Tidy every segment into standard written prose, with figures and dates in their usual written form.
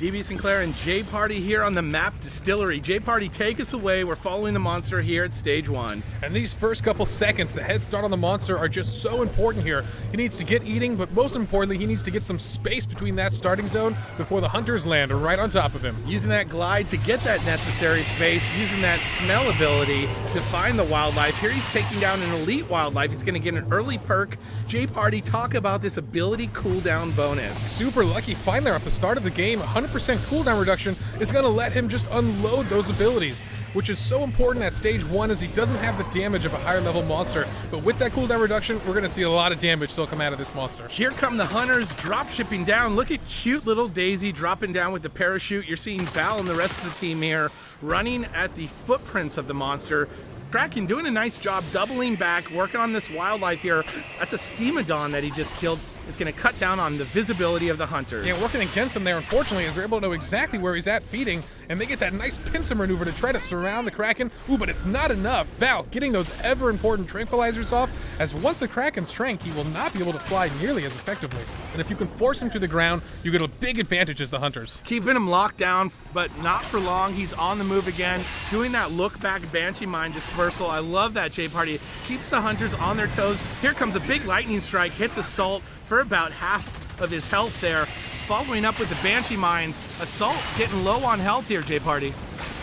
DB Sinclair and J Party here on the map Distillery. J Party, take us away. We're following the monster here at stage 1. And these first couple seconds, the head start on the monster, are just so important here. He needs to get eating, but most importantly, he needs to get some space between that starting zone before the hunters land right on top of him. Using that glide to get that necessary space, using that smell ability to find the wildlife. Here he's taking down an elite wildlife. He's going to get an early perk. J Party, talk about this ability cooldown bonus. Super lucky find there off the start of the game. 100% cooldown reduction is going to let him just unload those abilities, which is so important at stage 1 as he doesn't have the damage of a higher level monster. But with that cooldown reduction, we're going to see a lot of damage still come out of this monster. Here come the hunters drop shipping down. Look at cute little Daisy dropping down with the parachute. You're seeing Val and the rest of the team here running at the footprints of the monster. Kraken doing a nice job doubling back, working on this wildlife here. That's a Steamodon that he just killed. It's going to cut down on the visibility of the hunters. Yeah, working against him there, unfortunately, is they're able to know exactly where he's at feeding, and they get that nice pincer maneuver to try to surround the Kraken. Ooh, but it's not enough. Val getting those ever-important tranquilizers off, as once the Kraken's tranked, he will not be able to fly nearly as effectively. And if you can force him to the ground, you get a big advantage as the hunters. Keeping him locked down, but not for long. He's on the move again, doing that look-back Banshee Mine dispersal. I love that, J Party. Keeps the hunters on their toes. Here comes a big lightning strike, hits Assault for about half of his health there. Following up with the Banshee Mines. Assault getting low on health here, J Party.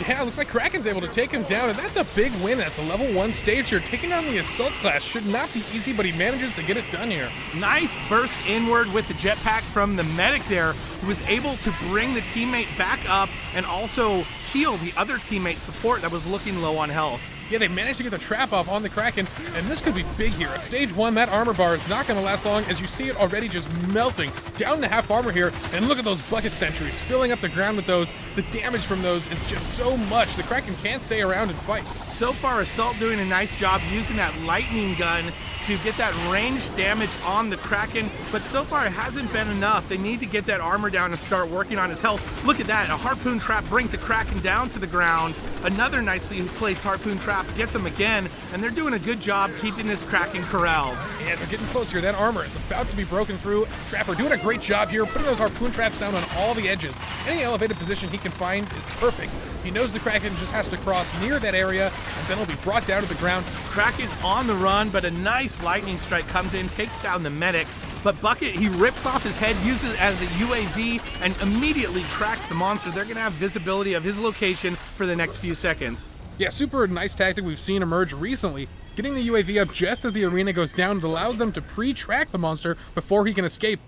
Yeah, it looks like Kraken's able to take him down, and that's a big win at the level 1 stage here. Taking down the Assault class should not be easy, but he manages to get it done here. Nice burst inward with the jetpack from the medic there, who was able to bring the teammate back up and also heal the other teammate support that was looking low on health. Yeah, they managed to get the trap off on the Kraken, and this could be big here. At stage 1, that armor bar is not going to last long, as you see it already just melting down to half armor here. And look at those bucket sentries filling up the ground with those. The damage from those is just so much. The Kraken can't stay around and fight. So far, Assault doing a nice job using that lightning gun to get that range damage on the Kraken, but so far it hasn't been enough. They need to get that armor down and start working on his health. Look at that, a harpoon trap brings the Kraken down to the ground. Another nicely placed harpoon trap gets him again, and they're doing a good job keeping this Kraken corralled. And they're getting closer. That armor is about to be broken through. Trapper doing a great job here, putting those harpoon traps down on all the edges. Any elevated position he can find is perfect. He knows the Kraken just has to cross near that area, and then he'll be brought down to the ground. Kraken on the run, but a nice lightning strike comes in, takes down the medic. But Bucket, he rips off his head, uses it as a UAV, and immediately tracks the monster. They're going to have visibility of his location for the next few seconds. Yeah, super nice tactic we've seen emerge recently. Getting the UAV up just as the arena goes down, it allows them to pre-track the monster before he can escape.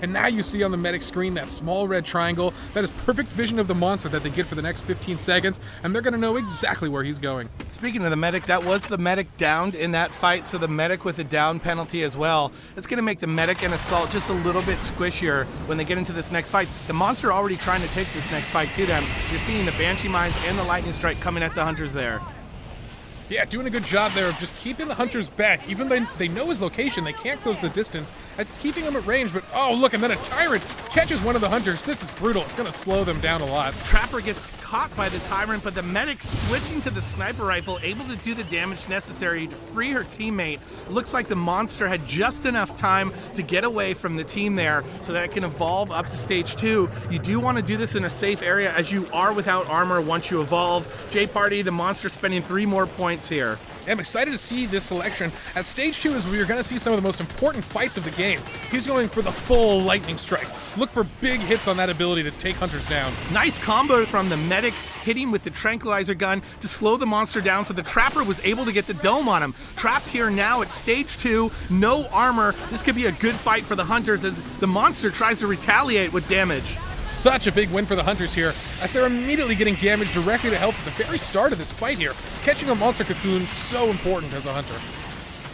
And now you see on the medic screen that small red triangle. That is perfect vision of the monster that they get for the next 15 seconds, and they're going to know exactly where he's going. Speaking of the medic, that was the medic downed in that fight, so the medic with a down penalty as well. It's going to make the medic and Assault just a little bit squishier when they get into this next fight. The monster already trying to take this next fight to them. You're seeing the Banshee Mines and the Lightning Strike coming at the hunters there. Yeah, doing a good job there of just keeping the hunters back. Even though they know his location, they can't close the distance. It's keeping them at range, but oh, look, and then a Tyrant catches one of the hunters. This is brutal. It's going to slow them down a lot. Trapper gets caught by the Tyrant, but the medic switching to the sniper rifle, able to do the damage necessary to free her teammate. Looks like the monster had just enough time to get away from the team there so that it can evolve up to stage 2. You do want to do this in a safe area as you are without armor once you evolve. J Party, the monster spending 3 more points here. I'm excited to see this selection. At stage 2 is where you're going to see some of the most important fights of the game. He's going for the full lightning strike. Look for big hits on that ability to take hunters down. Nice combo from the medic, hitting with the tranquilizer gun to slow the monster down, so the Trapper was able to get the dome on him. Trapped here now at stage 2, no armor. This could be a good fight for the hunters as the monster tries to retaliate with damage. Such a big win for the hunters here, as they're immediately getting damage directly to health at the very start of this fight here. Catching a monster cocoon, so important as a hunter.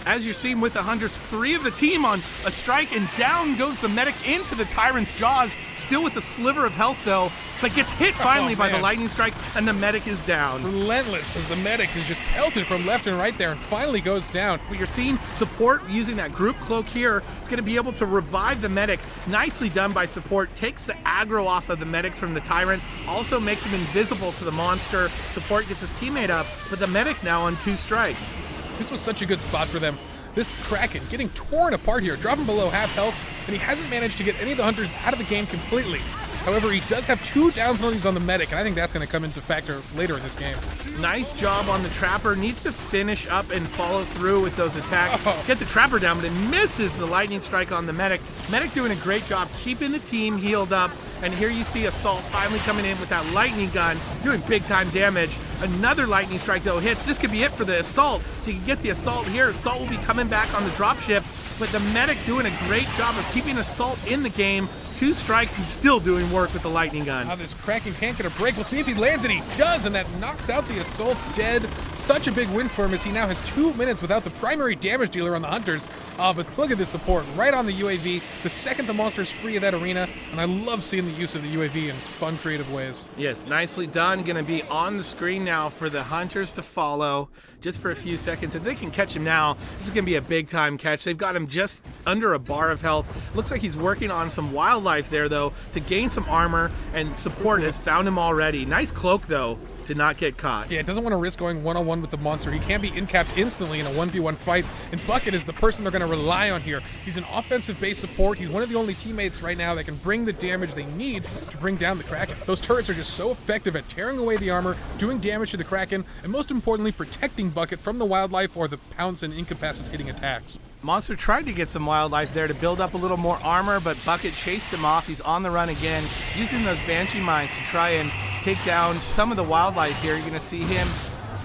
As you're seeing with the hunters, 3 of the team on a strike, and down goes the medic into the Tyrant's jaws, still with a sliver of health though, but gets hit finally by the lightning strike, and the medic is down. Relentless as the medic is just pelted from left and right there and finally goes down. You're seeing support using that group cloak here. It's going to be able to revive the medic. Nicely done by support. Takes the aggro off of the medic from the Tyrant. Also makes him invisible to the monster. Support gets his teammate up, but the medic now on 2 strikes. This was such a good spot for them. This Kraken getting torn apart here, dropping below half health, and he hasn't managed to get any of the hunters out of the game completely. However, he does have 2 down penalties on the medic, and I think that's going to come into factor later in this game. Nice job on the Trapper. Needs to finish up and follow through with those attacks. Oh. Get the Trapper down, but it misses the lightning strike on the Medic. Medic doing a great job keeping the team healed up. And here you see Assault finally coming in with that lightning gun, doing big time damage. Another lightning strike though hits. This could be it for the Assault. If you can get the Assault here, Assault will be coming back on the dropship. But the Medic doing a great job of keeping Assault in the game. 2 strikes and still doing work with the lightning gun. Now this Kraken can't get a break. We'll see if he lands it. He does, and that knocks out the Assault dead. Such a big win for him as he now has 2 minutes without the primary damage dealer on the Hunters. But look at this support right on the UAV. The second the monster's free of that arena, and I love seeing the use of the UAV in fun, creative ways. Yes, nicely done. Going to be on the screen now for the Hunters to follow just for a few seconds. If they can catch him now, this is going to be a big time catch. They've got him just under a bar of health. Looks like he's working on some wildlife there, though, to gain some armor, and support has found him already. Nice cloak, though, to not get caught. Yeah, doesn't want to risk going one-on-one with the monster. He can't be in-capped instantly in a 1v1 fight, and Bucket is the person they're going to rely on here. He's an offensive-based support. He's one of the only teammates right now that can bring the damage they need to bring down the Kraken. Those turrets are just so effective at tearing away the armor, doing damage to the Kraken, and most importantly, protecting Bucket from the wildlife or the pounce and incapacitating attacks. Monster tried to get some wildlife there to build up a little more armor, but Bucket chased him off. He's on the run again, using those Banshee mines to try and take down some of the wildlife here. You're going to see him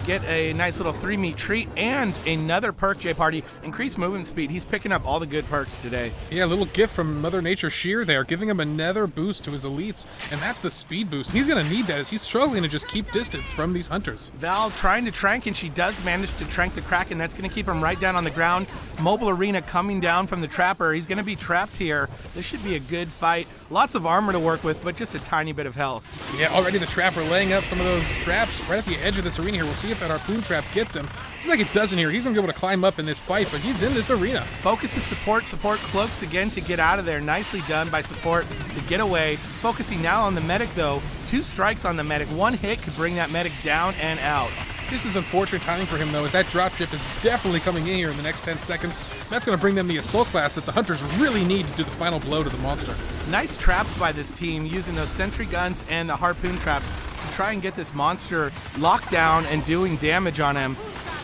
get a nice little 3-meat treat and another perk, J-Party. Increased movement speed. He's picking up all the good perks today. Yeah, a little gift from Mother Nature Sheer there, giving him another boost to his elites, and that's the speed boost. He's going to need that as he's struggling to just keep distance from these Hunters. Val trying to trank, and she does manage to trank the Kraken. That's going to keep him right down on the ground. Mobile Arena coming down from the Trapper. He's going to be trapped here. This should be a good fight. Lots of armor to work with, but just a tiny bit of health. Yeah, already the Trapper laying up some of those traps right at the edge of this arena here. We'll see if that harpoon trap gets him. Looks like it doesn't here. He's going to be able to climb up in this fight, but he's in this arena. Focuses support. Support cloaks again to get out of there. Nicely done by support to get away. Focusing now on the medic, though. 2 strikes on the medic. 1 hit could bring that medic down and out. This is unfortunate timing for him, though, as that dropship is definitely coming in here in the next 10 seconds. That's going to bring them the Assault class that the Hunters really need to do the final blow to the monster. Nice traps by this team, using those sentry guns and the harpoon traps to try and get this monster locked down and doing damage on him.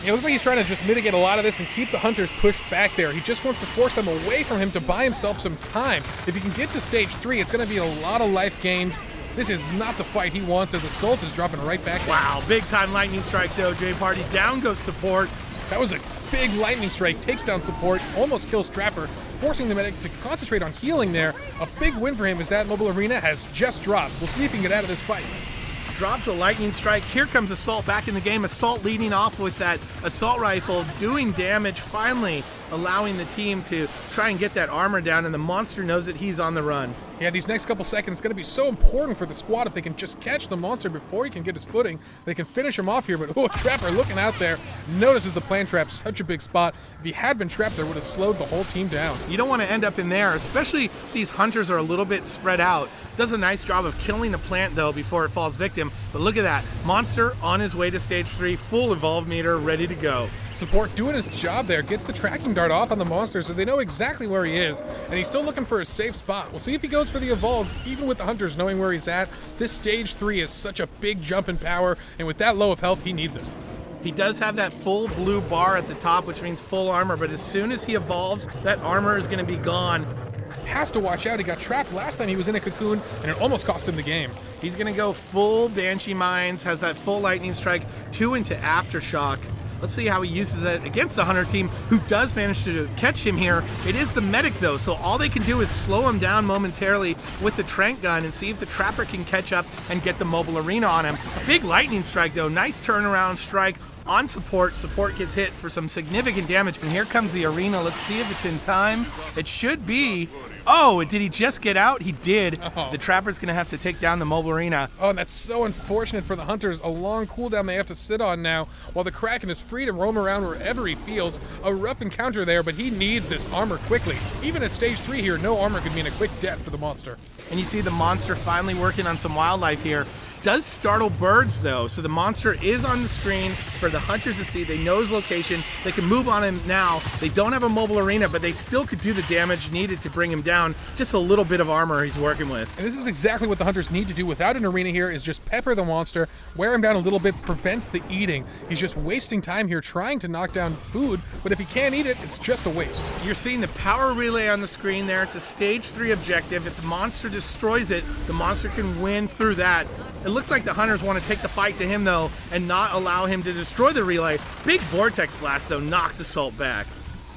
It looks like he's trying to just mitigate a lot of this and keep the Hunters pushed back there. He just wants to force them away from him to buy himself some time. If he can get to stage 3, it's going to be a lot of life gained. This is not the fight he wants as Assault is dropping right back. Wow, big time lightning strike though, J-Party. Down goes support. That was a big lightning strike, takes down support, almost kills Trapper, forcing the medic to concentrate on healing there. A big win for him as that mobile arena has just dropped. We'll see if he can get out of this fight. Drops a lightning strike. Here comes Assault back in the game. Assault leading off with that assault rifle, doing damage, finally allowing the team to try and get that armor down, and the monster knows that he's on the run. Yeah, these next couple seconds going to be so important for the squad. If they can just catch the monster before he can get his footing, they can finish him off here. But Trapper looking out there, notices the plant trap, such a big spot. If he had been trapped there, would have slowed the whole team down. You don't want to end up in there, especially if these Hunters are a little bit spread out. Does a nice job of killing the plant though before it falls victim. But look at that, monster on his way to stage 3, full evolve meter, ready to go. Support doing his job there, gets the tracking dart off on the monster so they know exactly where he is, and he's still looking for a safe spot. We'll see if he goes for the evolve, even with the Hunters knowing where he's at. This stage 3 is such a big jump in power, and with that low of health, he needs it. He does have that full blue bar at the top, which means full armor, but as soon as he evolves, that armor is going to be gone. Has to watch out. He got trapped last time he was in a cocoon, and it almost cost him the game. He's going to go full Banshee Mines, has that full Lightning Strike, 2 into Aftershock. Let's see how he uses it against the Hunter team, who does manage to catch him here. It is the medic, though, so all they can do is slow him down momentarily with the Trank gun and see if the Trapper can catch up and get the mobile arena on him. A big lightning strike, though. Nice turnaround strike on support. Support gets hit for some significant damage. And here comes the arena. Let's see if it's in time. It should be. Oh, did he just get out? He did. Oh. The Trapper's going to have to take down the mobile arena. Oh, and that's so unfortunate for the Hunters. A long cooldown they have to sit on now, while the Kraken is free to roam around wherever he feels. A rough encounter there, but he needs this armor quickly. Even at stage 3 here, no armor could mean a quick death for the monster. And you see the monster finally working on some wildlife here. Does startle birds though, so the monster is on the screen for the hunters to see. They know his location. They can move on him now. They don't have a mobile arena, but they still could do the damage needed to bring him down. Just a little bit of armor he's working with. And this is exactly what the hunters need to do without an arena here, is just pepper the monster, wear him down a little bit, prevent the eating. He's just wasting time here trying to knock down food, but if he can't eat it, it's just a waste. You're seeing the power relay on the screen there. It's a stage 3 objective. If the monster destroys it, the monster can win through that. It looks like the hunters want to take the fight to him though and not allow him to destroy the relay. Big vortex blast though knocks Assault back.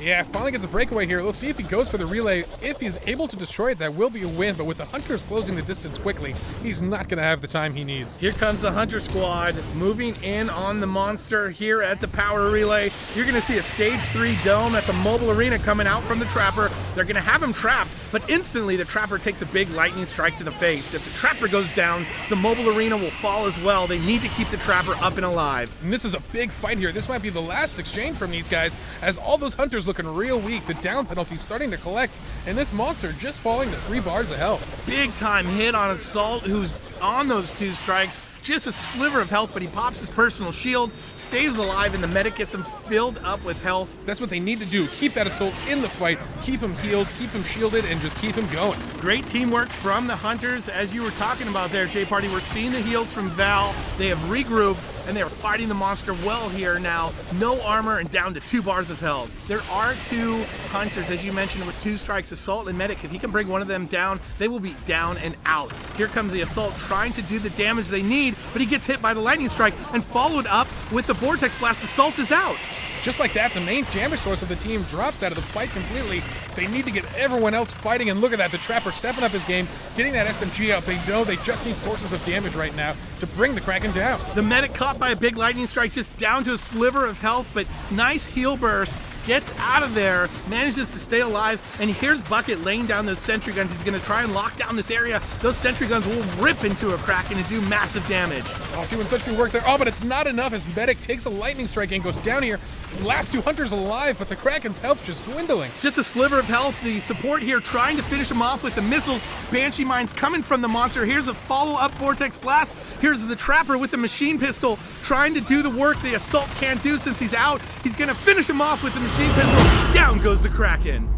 Yeah, finally gets a breakaway here. Let's see if he goes for the relay. If he's able to destroy it, that will be a win, but with the hunters closing the distance quickly, he's not going to have the time he needs. Here comes the hunter squad moving in on the monster here at the power relay. You're going to see a stage 3 dome. That's a mobile arena coming out from the trapper. They're going to have him trapped, but instantly the trapper takes a big lightning strike to the face. If the trapper goes down, the mobile arena will fall as well. They need to keep the trapper up and alive. And this is a big fight here. This might be the last exchange from these guys, as all those hunters looking real weak. The down penalty starting to collect, and this monster just falling to 3 bars of health. Big time hit on Assault, who's on those 2 strikes. Just a sliver of health, but he pops his personal shield, stays alive, and the medic gets him filled up with health. That's what they need to do. Keep that Assault in the fight, keep him healed, keep him shielded, and just keep him going. Great teamwork from the hunters. As you were talking about there, J-Party, we're seeing the heals from Val. They have regrouped, and they are fighting the monster well here now. No armor and down to 2 bars of health. There are 2 hunters, as you mentioned, with 2 strikes, Assault and Medic. If he can bring one of them down, they will be down and out. Here comes the Assault trying to do the damage they need, but he gets hit by the lightning strike and followed up with the vortex blast. Assault is out. Just like that, the main damage source of the team drops out of the fight completely. They need to get everyone else fighting, and look at that, the Trapper stepping up his game, getting that SMG out. They know they just need sources of damage right now to bring the Kraken down. The medic caught by a big lightning strike, just down to a sliver of health, but nice heal burst. Gets out of there, manages to stay alive, and here's Bucket laying down those sentry guns. He's going to try and lock down this area. Those sentry guns will rip into a Kraken and do massive damage. Oh, doing such good work there. Oh, but it's not enough as Medic takes a lightning strike and goes down here. Last 2 hunters alive, but the Kraken's health just dwindling. Just a sliver of health. The support here trying to finish him off with the missiles. Banshee mines coming from the monster. Here's a follow-up vortex blast. Here's the Trapper with the machine pistol trying to do the work the Assault can't do since he's out. He's going to finish him off with the machine pistol. Down goes the Kraken.